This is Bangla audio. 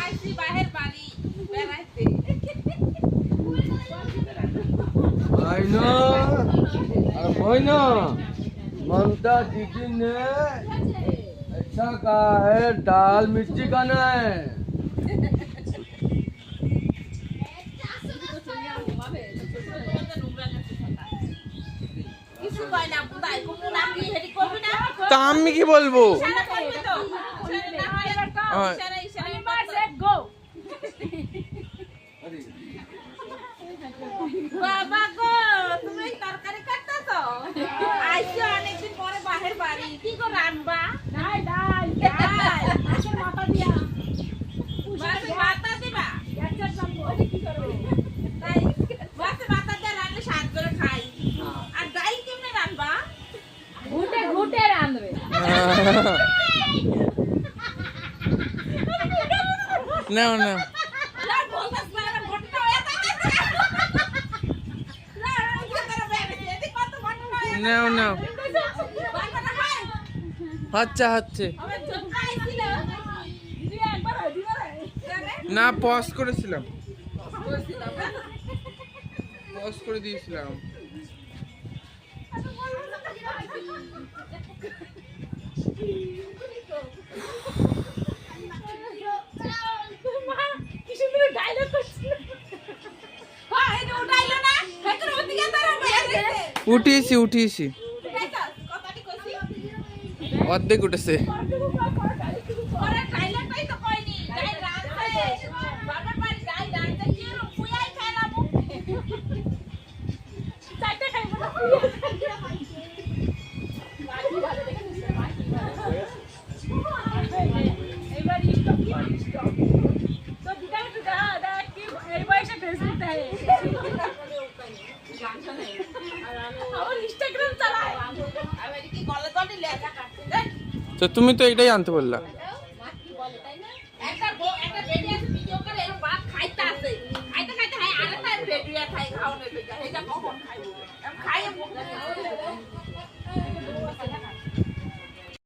আইছি বাহির বাড়ি বেড়াইতে आईना और मोइना ममता दीदी ने अच्छा कहा है दाल मिर्ची खाना है। কিছু কয় না বুদাই কোন নাকি হেডি করবি না তা আমি কি বলবো? ইশারা করবি তো ইশারা না হয় এবার কও ইশারা ইশারা মার সেট গো বাবা গো তুমি তরকারি কাটতাছো আইছো অনেকদিন পরে বাহির বাড়ি কি গো রান্না ডাল ডাল ডাল মাছের মাথা দিয়া মাছের মাথা দিবা একটা জানবো কি করবে তাই মাছের মাথা দিয়ে রান্না স্বাদ করে খাই আর ডাল কেমনে রান্না ঘুটে ঘুটে রান্নবে না না না বলতাছ না ঘুটে হয়ে থাকে না না বেরে এদি কত ঘটনা হয় না না বারবার হয় হচ্ছে হচ্ছে আমি চমকাইছিল দিদি একবার দিবার না পজ করেছিলাম, বলছিলাম না পজ করে দিয়েছিলাম। কি সুন্দর ডায়লগ করছিল হ্যাঁ এটা উঠাইলো না হেতর ওদিকে তারা বেরে উঠিয়েছি উঠিয়েছি, কথাটি কইছি অর্ধেক উঠেছে। ওরা ডায়লগটাই তো কইনি ডাই রাতে বাবার বাড়ি ডাই রাতে কি রকম পুয়াই খাইলাম চারটে খাইবো না বাড়ি ভালো দেখে নিছে এবার স্টপ কি স্টপ তো দিদার তো দা কি এই বয়সে ফেসবুক দেয় আর ইনস্টাগ্রাম চালায় আমি কি গলে গলে লেখা কাটতে তো তুমি তো এটাই আনতে বললা।